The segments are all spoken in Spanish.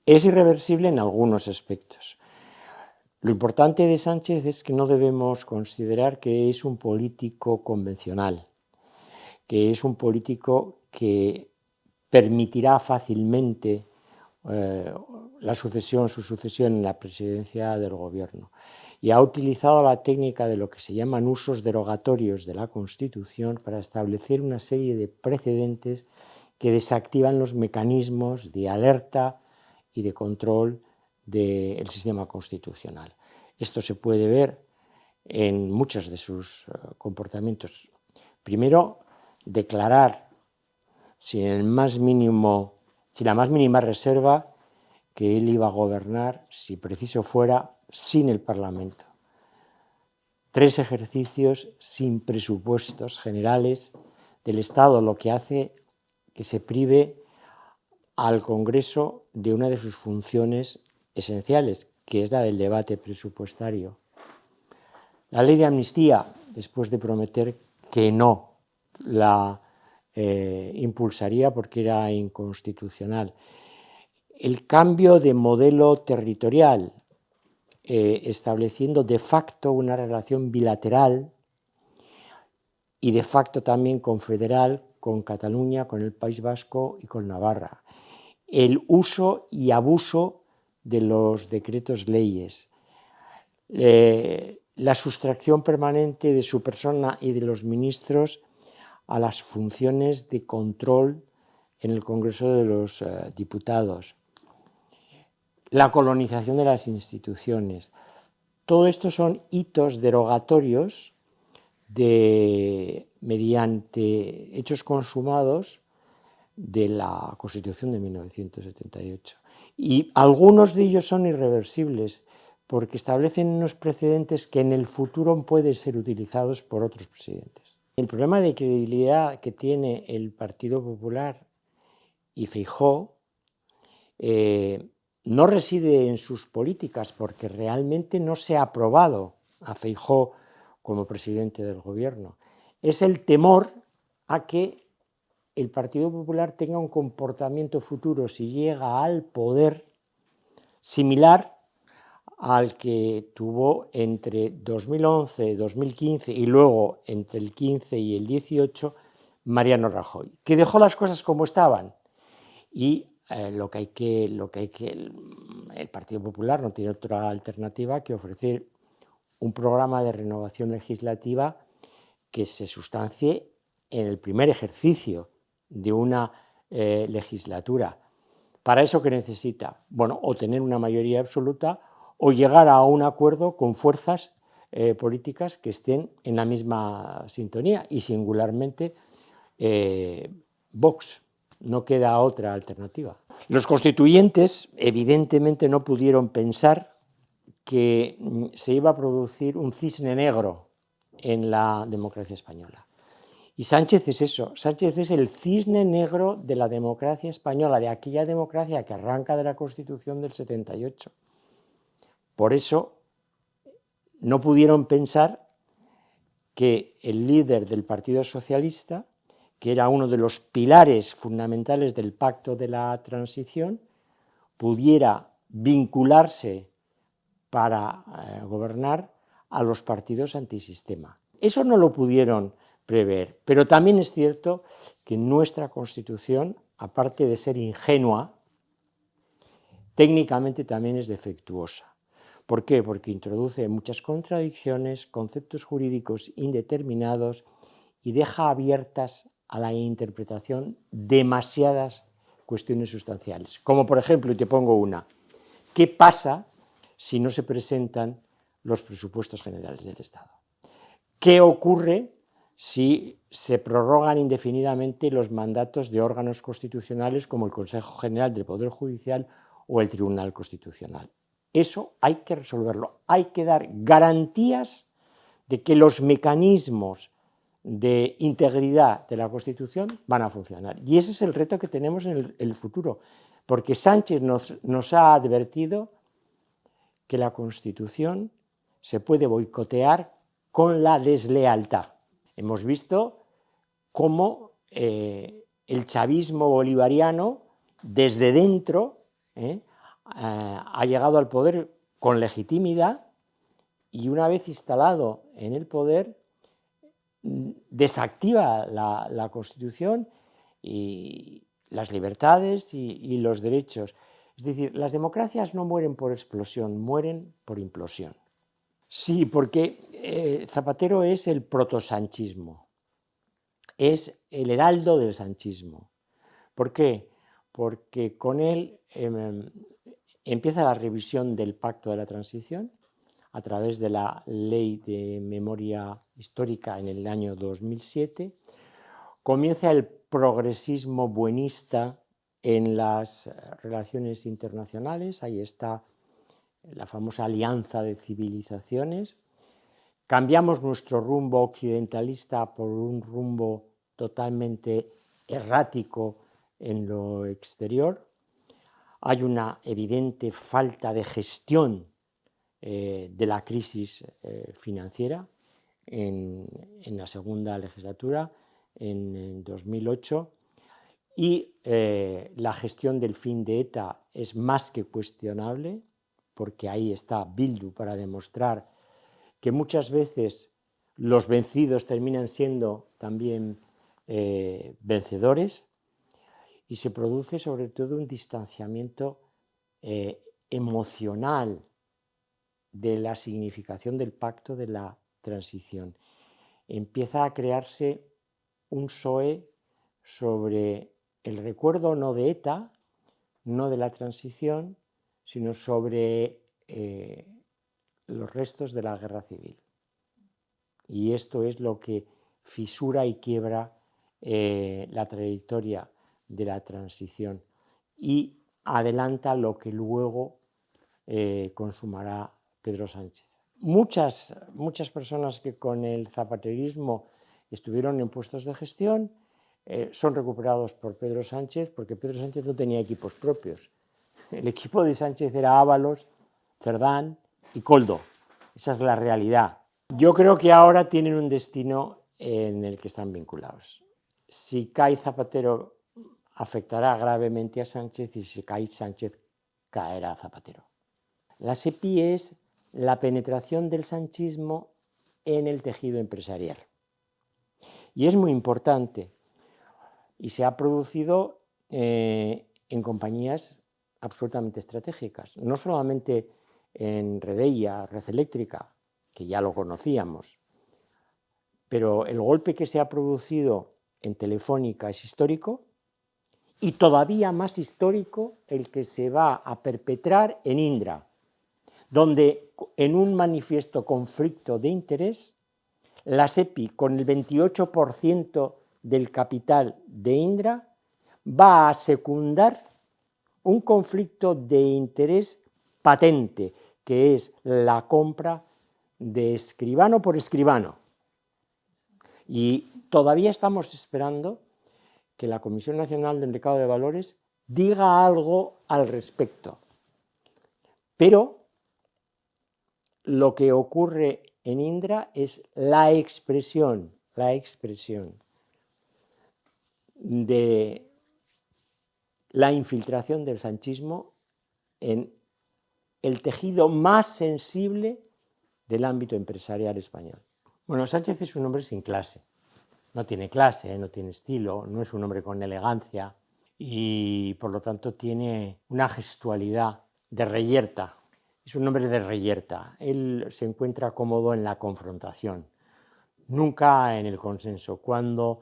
Es irreversible en algunos aspectos. Lo importante de Sánchez es que no debemos considerar que es un político convencional, que es un político que permitirá fácilmente su sucesión en la presidencia del gobierno. Y ha utilizado la técnica de lo que se llaman usos derogatorios de la Constitución para establecer una serie de precedentes que desactivan los mecanismos de alerta y de control del sistema constitucional. Esto se puede ver en muchos de sus comportamientos. Primero, declarar sin la más mínima reserva que él iba a gobernar, si preciso fuera, sin el Parlamento. 3 ejercicios sin presupuestos generales del Estado, lo que hace que se prive al Congreso de una de sus funciones esenciales, que es la del debate presupuestario. La ley de amnistía, después de prometer que no la impulsaría porque era inconstitucional. El cambio de modelo territorial, estableciendo de facto una relación bilateral y de facto también confederal con Cataluña, con el País Vasco y con Navarra. El uso y abuso de los decretos leyes, la sustracción permanente de su persona y de los ministros a las funciones de control en el Congreso de los Diputados, la colonización de las instituciones. Todo esto son hitos derogatorios mediante hechos consumados de la Constitución de 1978. Y algunos de ellos son irreversibles porque establecen unos precedentes que en el futuro pueden ser utilizados por otros presidentes. El problema de credibilidad que tiene el Partido Popular y Feijóo no reside en sus políticas, porque realmente no se ha aprobado a Feijóo como presidente del gobierno. Es el temor a que el Partido Popular tenga un comportamiento futuro, si llega al poder, similar al que tuvo entre 2011, 2015 y luego entre el 15 y el 18 Mariano Rajoy, que dejó las cosas como estaban. Y el Partido Popular no tiene otra alternativa que ofrecer un programa de renovación legislativa que se sustancie en el primer ejercicio de una legislatura. ¿Para eso qué necesita? Bueno, o tener una mayoría absoluta o llegar a un acuerdo con fuerzas políticas que estén en la misma sintonía, y singularmente Vox. No queda otra alternativa. Los constituyentes evidentemente no pudieron pensar que se iba a producir un cisne negro en la democracia española. Y Sánchez es eso, Sánchez es el cisne negro de la democracia española, de aquella democracia que arranca de la Constitución del 78. Por eso no pudieron pensar que el líder del Partido Socialista, que era uno de los pilares fundamentales del Pacto de la Transición, pudiera vincularse para gobernar a los partidos antisistema. Eso no lo pudieron prever, pero también es cierto que nuestra Constitución, aparte de ser ingenua, técnicamente también es defectuosa. ¿Por qué? Porque introduce muchas contradicciones, conceptos jurídicos indeterminados y deja abiertas a la interpretación demasiadas cuestiones sustanciales. Como por ejemplo, y te pongo una, ¿qué pasa si no se presentan los presupuestos generales del Estado? ¿Qué ocurre si se prorrogan indefinidamente los mandatos de órganos constitucionales como el Consejo General del Poder Judicial o el Tribunal Constitucional? Eso hay que resolverlo, hay que dar garantías de que los mecanismos de integridad de la Constitución van a funcionar. Y ese es el reto que tenemos en el futuro, porque Sánchez nos ha advertido que la Constitución se puede boicotear con la deslealtad. Hemos visto cómo el chavismo bolivariano, desde dentro, ha llegado al poder con legitimidad y una vez instalado en el poder desactiva la Constitución y las libertades y los derechos. Es decir, las democracias no mueren por explosión, mueren por implosión. Sí, porque Zapatero es el protosanchismo, es el heraldo del sanchismo. ¿Por qué? Porque con él empieza la revisión del Pacto de la Transición a través de la Ley de Memoria Histórica en el año 2007. Comienza el progresismo buenista en las relaciones internacionales, ahí está la famosa alianza de civilizaciones. Cambiamos nuestro rumbo occidentalista por un rumbo totalmente errático en lo exterior. Hay una evidente falta de gestión de la crisis financiera en la segunda legislatura, en 2008, y la gestión del fin de ETA es más que cuestionable, porque ahí está Bildu para demostrar que muchas veces los vencidos terminan siendo también vencedores, y se produce sobre todo un distanciamiento emocional de la significación del pacto de la transición. Empieza a crearse un PSOE sobre el recuerdo no de ETA, no de la transición, sino sobre los restos de la guerra civil. Y esto es lo que fisura y quiebra la trayectoria de la transición y adelanta lo que luego consumará Pedro Sánchez. Muchas personas que con el zapaterismo estuvieron en puestos de gestión son recuperados por Pedro Sánchez, porque Pedro Sánchez no tenía equipos propios. El equipo de Sánchez era Ábalos, Cerdán y Koldo. Esa es la realidad. Yo creo que ahora tienen un destino en el que están vinculados. Si cae Zapatero, afectará gravemente a Sánchez, y si cae Sánchez, caerá Zapatero. La SEPI es la penetración del sanchismo en el tejido empresarial. Y es muy importante. Y se ha producido en compañías absolutamente estratégicas. No solamente en Redeia, Red Eléctrica, que ya lo conocíamos, pero el golpe que se ha producido en Telefónica es histórico, y todavía más histórico el que se va a perpetrar en Indra, donde en un manifiesto conflicto de interés, la SEPI, con el 28% del capital de Indra, va a secundar un conflicto de interés patente, que es la compra de escribano por escribano. Y todavía estamos esperando que la Comisión Nacional del Mercado de Valores diga algo al respecto. Pero lo que ocurre en Indra es la expresión de la infiltración del sanchismo en el tejido más sensible del ámbito empresarial español. Bueno, Sánchez es un hombre sin clase. No tiene clase, no tiene estilo, no es un hombre con elegancia y por lo tanto tiene una gestualidad de reyerta. Es un hombre de reyerta. Él se encuentra cómodo en la confrontación, nunca en el consenso. Cuando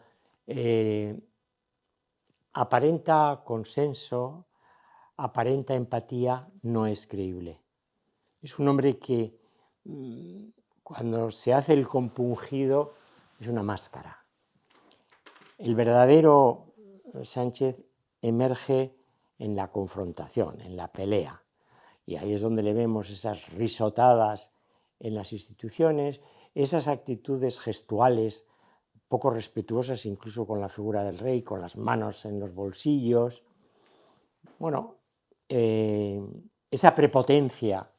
aparenta consenso, aparenta empatía, no es creíble. Es un hombre que cuando se hace el compungido es una máscara. El verdadero Sánchez emerge en la confrontación, en la pelea. Y ahí es donde le vemos esas risotadas en las instituciones, esas actitudes gestuales poco respetuosas incluso con la figura del rey, con las manos en los bolsillos. Bueno, esa prepotencia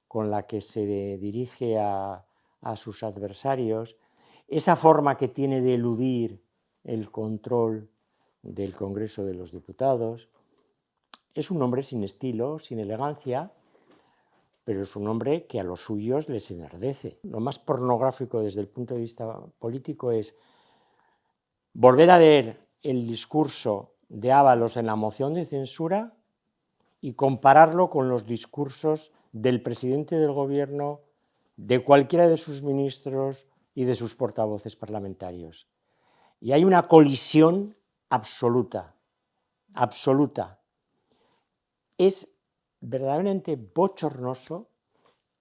con la que se dirige a sus adversarios, esa forma que tiene de eludir el control del Congreso de los Diputados, es un hombre sin estilo, sin elegancia, pero es un hombre que a los suyos les enardece. Lo más pornográfico desde el punto de vista político es volver a leer el discurso de Ábalos en la moción de censura y compararlo con los discursos del presidente del gobierno, de cualquiera de sus ministros y de sus portavoces parlamentarios. Y hay una colisión absoluta, absoluta. Es verdaderamente bochornoso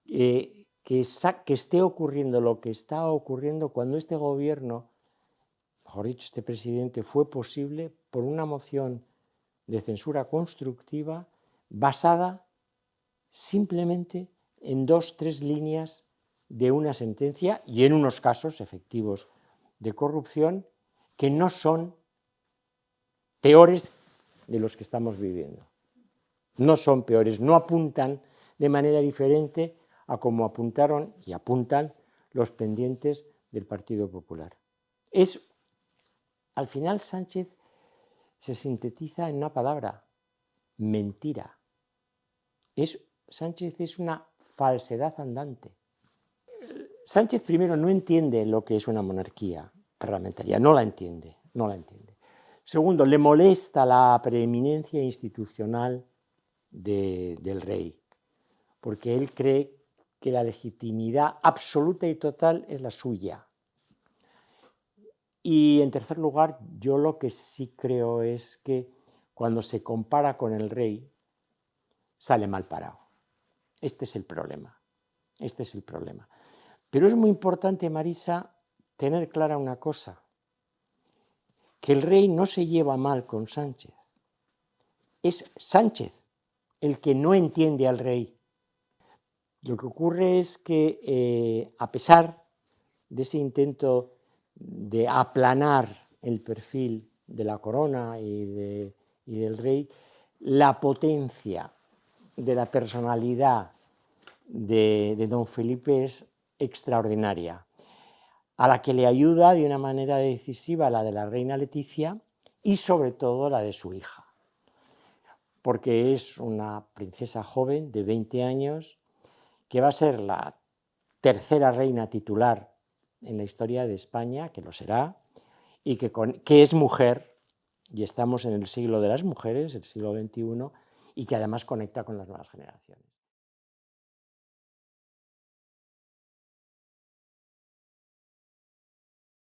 que esté ocurriendo lo que está ocurriendo cuando este gobierno, mejor dicho, este presidente, fue posible por una moción de censura constructiva basada simplemente en 2 o 3 líneas de una sentencia y en unos casos efectivos de corrupción que no son peores de los que estamos viviendo. No son peores, no apuntan de manera diferente a como apuntaron y apuntan los pendientes del Partido Popular. Al final, Sánchez se sintetiza en una palabra: mentira. Sánchez es una falsedad andante. Sánchez, primero, no entiende lo que es una monarquía parlamentaria, no la entiende. Segundo, le molesta la preeminencia institucional del rey, porque él cree que la legitimidad absoluta y total es la suya. Y en tercer lugar, yo lo que sí creo es que cuando se compara con el rey, sale mal parado. Este es el problema. Pero es muy importante, Marisa, tener clara una cosa, que el rey no se lleva mal con Sánchez. Es Sánchez el que no entiende al rey. Lo que ocurre es que, a pesar de ese intento de aplanar el perfil de la corona y del rey, la potencia de la personalidad de don Felipe es extraordinaria, a la que le ayuda de una manera decisiva la de la reina Leticia y sobre todo la de su hija, porque es una princesa joven de 20 años que va a ser la tercera reina titular en la historia de España, que lo será, y que es mujer, y estamos en el siglo de las mujeres, el siglo XXI, y que además conecta con las nuevas generaciones.